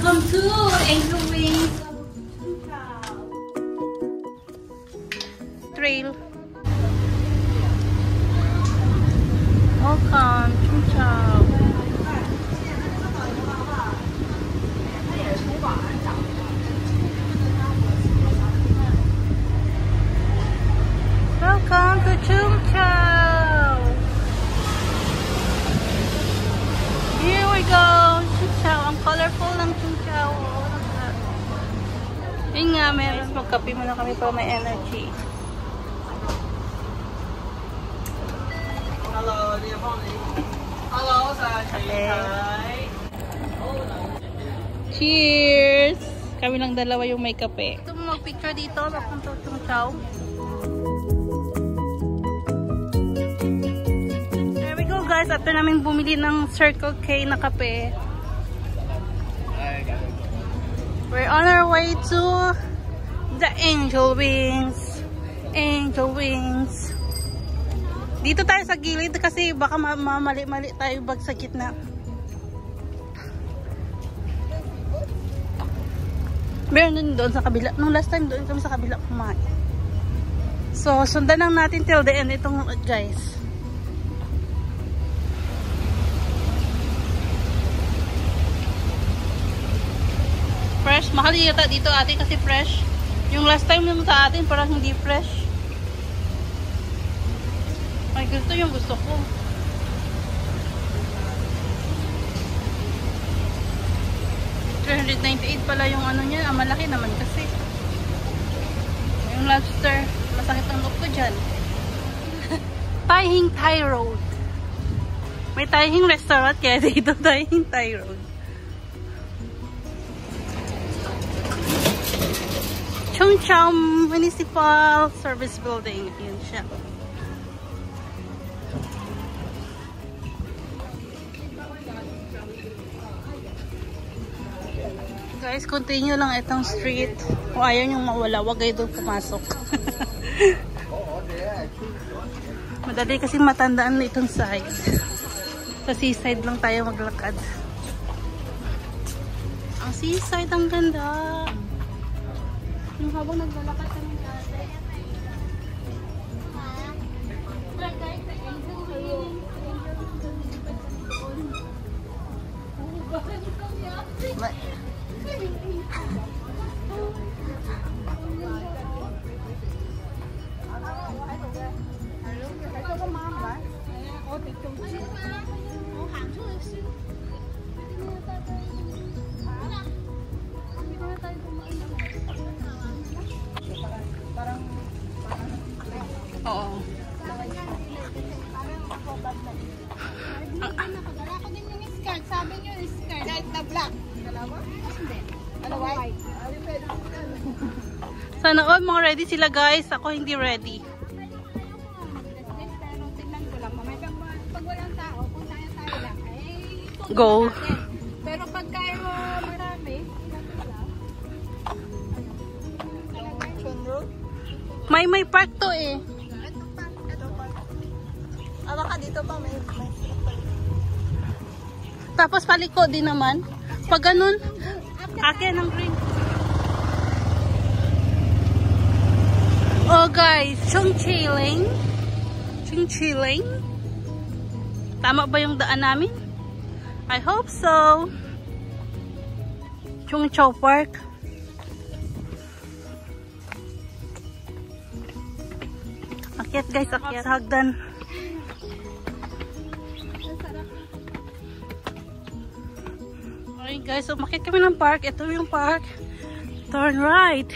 Welcome to Angel Wings Trail. Welcome, Chung Chao. Welcome to Chung Chao. Here we go, Chung Chao. Ang colorful ng Chung Chao. Yun nga, meron. Magkape muna kami para may energy. Hello, hello, cheers! Kami lang dalawa yung may kape. Ito mo mag-picture dito, papunta Chung Chao. There we go guys, after namin bumili ng Circle K na kape. We're on our way to the Angel Wings. Angel Wings. Dito tayo sa gilid kasi baka mamali-mali tayo bag sa gitna. Meron din doon sa kabila. Nung last time doon kami sa kabila kumain. So, sundan lang natin till the end itong guys. Fresh. Mahal yata dito ate kasi fresh. Yung last time naman sa atin parang hindi fresh. Ay, gusto yung gusto ko. $398 pala yung ano niya. Ah, malaki naman kasi. Yung lobster. Masakit ang loob ko dyan. Taihing Thai Road. May Taihing restaurant kaya dito Taihing Thai Road. Chung Chao Municipal Service Building. Yun siya. Guys, continue lang itong street. Kung ayaw niyong mawala, wag kayo doon pumasok. Madali kasi matandaan na itong side. Sa seaside lang tayo maglakad. Ang seaside, ang ganda. Yung habang naglalakad kami natin. Oo. Nakadala ko din yung skirt. Sabi nyo yung skirt. Kahit na black. Dalawa? Hindi. Ano white? Sana all mga ready sila guys. Ako hindi ready. Pero tingnan ko lang. Pag walang tao, kung tayo lang, ay Go. pero pag kayo marami, May park to eh. baka dito pa may Tapos paliko din naman. Pag ganun, akin ang green. Oh guys, Chung Chilling. Chung Chilling. Tama ba yung daan namin? I hope so. Chung Chao Park. Akyat guys, akyat sa hagdan. Okay guys, so umakyat kami ng park. Ito yung park. Turn right.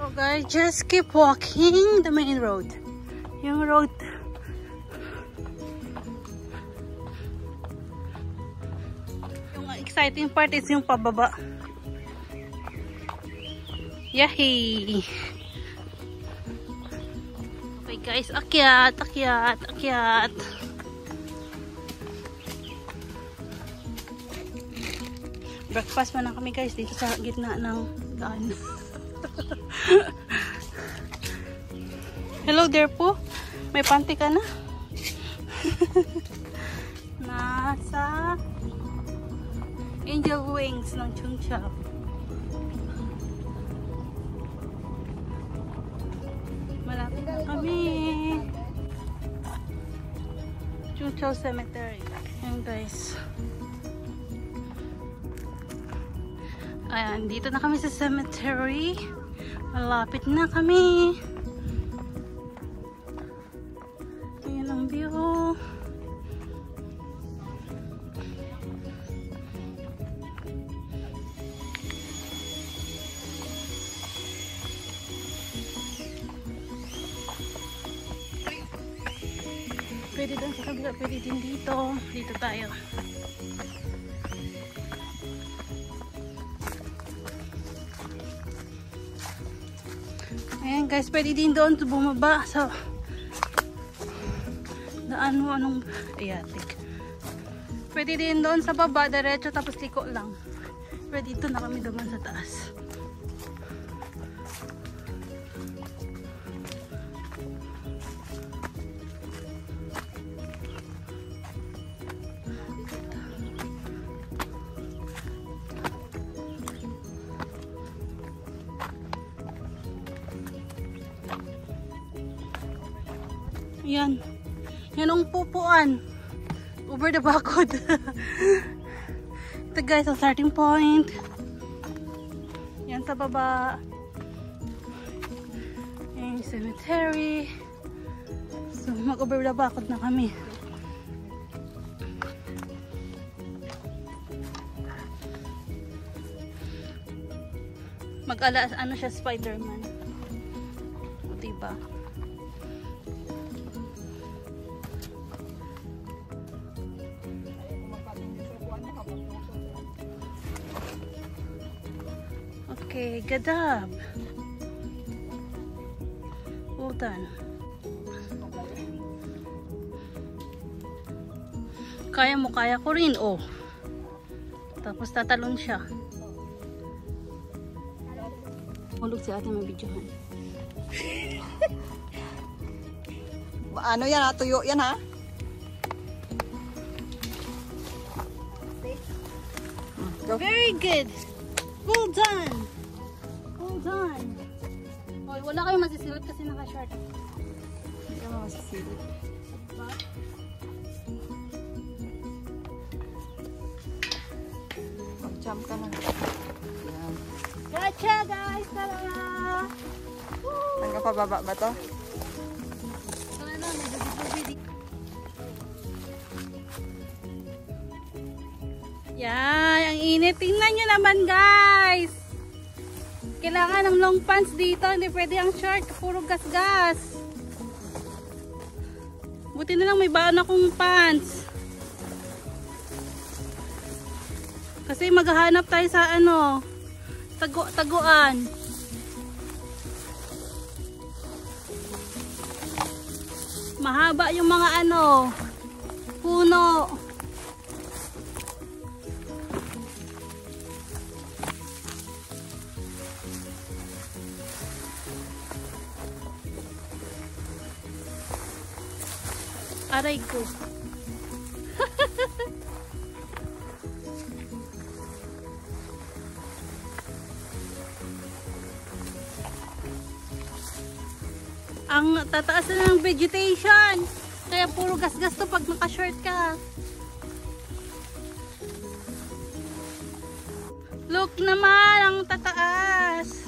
So guys, just keep walking the main road. Yung road. Yung exciting part is yung pababa. Yahey! Okay guys, akyat, akyat, akyat. Breakfast man lang kami guys dito sa gitna ng daan. Hello there po. May panty ka na? Nasa Angel Wings ng Chungchao. Malapit na kami. Chungchao Cemetery. Ayan guys. Ayan, dito na kami sa cemetery. Malapit na kami. Ayan ang view. Pwede doon sa kabila, pwede din dito. Dito tayo. Ayan guys, pwede din doon bumaba sa daan mo anong ayatik. Pwede din doon sa baba, diretso tapos liko lang. Pero dito na kami duman sa taas. Yan. Yan ang pupuan. Over the bakod. Ito guys, ang starting point. Yan sa baba. Yan yung cemetery. So, mag-over the bakod na kami. Mag-ala, ano siya, Spider-Man. O, diba? Okay, gadab. Utan. Kaya mo, kaya ko rin, oh. Tapos tatalon siya. Hulog si ate, may videohan. Ano yan ha? Tuyo yan ha? Very good. Well done. Well done. Oh, wala kayong masisilip kasi naka-short. Hindi ka masisilip. Diba? Mag-jump ka na. Yan. Gotcha guys! Tara! Hanggang pababa ba to? Tara na, may bubidi. Yan, ang init. Tingnan nyo naman guys. Kailangan ng long pants dito. Hindi pwede ang short. Puro gas-gas. Buti na lang may baon akong pants. Kasi maghahanap tayo sa ano, taguan. Mahaba yung mga ano, puno. Aray ko. Ang tataas na ng vegetation. Kaya puro gas-gas to pag naka-short ka. Look naman ang tataas.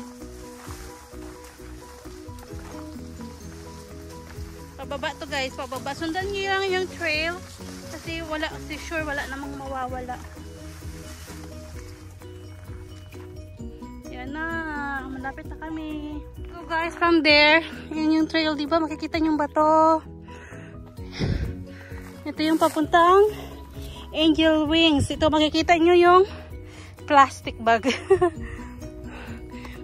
Pababa to guys, pababa. Sundan nyo lang yung trail. Kasi wala, kasi sure wala namang mawawala. Yan na, malapit na kami. So guys, from there, yan yung trail, diba? Makikita nyo yung bato. Ito yung papuntang Angel Wings. Ito makikita nyo yung plastic bag.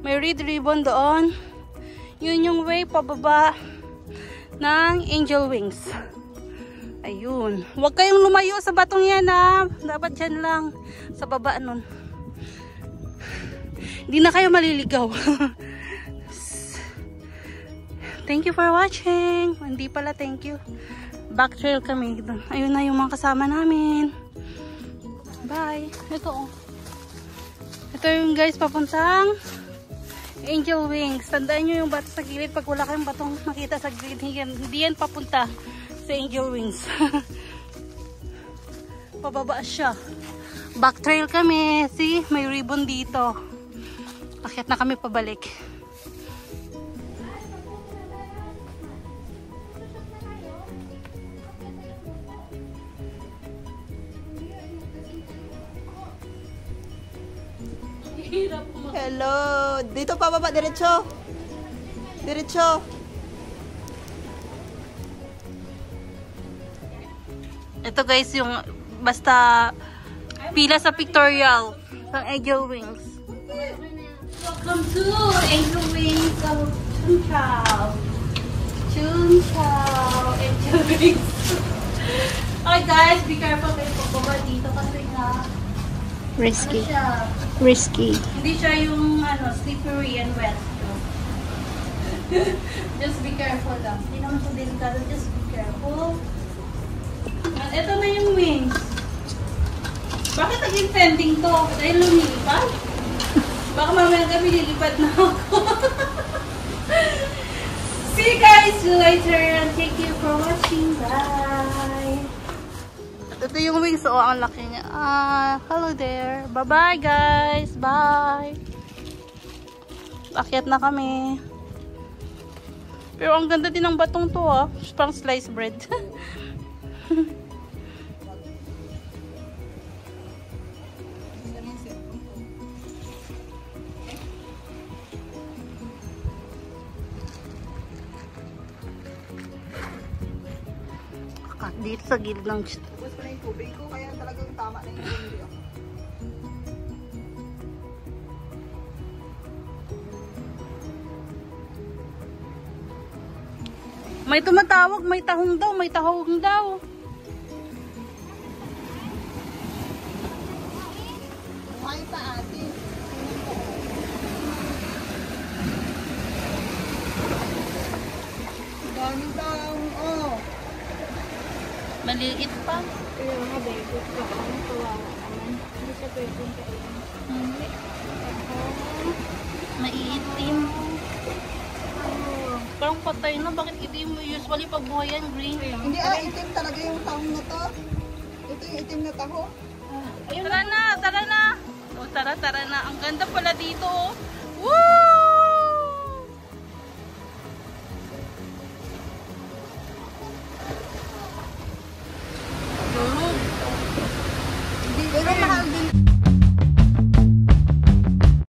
May red ribbon doon. Yun yung way pababa ng Angel Wings. Ayun. Huwag kayong lumayo sa batong yan ha. Dapat dyan lang. Sa baba nun. Hindi na kayo maliligaw. thank you for watching. Hindi pala thank you. Back trail kami. Ayun na yung mga kasama namin. Bye. Ito oh. Ito yung guys papuntang Angel Wings. Tandaan nyo yung bato sa gilid. Pag wala kayong batong makita sa gilid, hindi yan papunta sa Angel Wings. Pababa siya. Back trail kami. See, may ribbon dito. Akyat na kami pabalik. Hello. Dito pa baba, diretso. Diretso. Ito guys, yung basta pila sa pictorial ng Angel Wings. Welcome to Angel Wings of Chunchao. Chunchao Angel Wings. Okay guys, be careful kayo pagbaba dito kasi nga Risky. ano siya, Risky. hindi siya yung ano, slippery and wet. Just be careful lang. Hindi naman siya delikado, just be careful. At ito na yung wings. Bakit naging trending to? Dahil lumilipad? Baka mamaya kami lilipad na ako. See you guys later and thank you for watching. Bye! Ito yung wings. Oh, ang laki niya. Hello there. Bye-bye guys. Bye! Akyat na kami. Pero ang ganda din ng batong to ah. Parang sliced bread. Dito sa gilid ng Tapos pa na yung tubig ko, kaya talagang tama na yung video. may tumatawag, may tahong daw, may tahong daw. Buhay pa ate. Daming taong, oh. Maliit pa. Pero nga ba, ito ka ang kawawa naman. Hindi siya pwedeng kainin. Hindi. Maiitim. Parang patay na. Bakit itim? Usually pag buhay yan, green. Hindi itim talaga yung taong na to. Ito yung itim na taho. Tara na, tara na. O, tara, tara na. Ang ganda pala dito. Oh. Woo! Pero mahal din.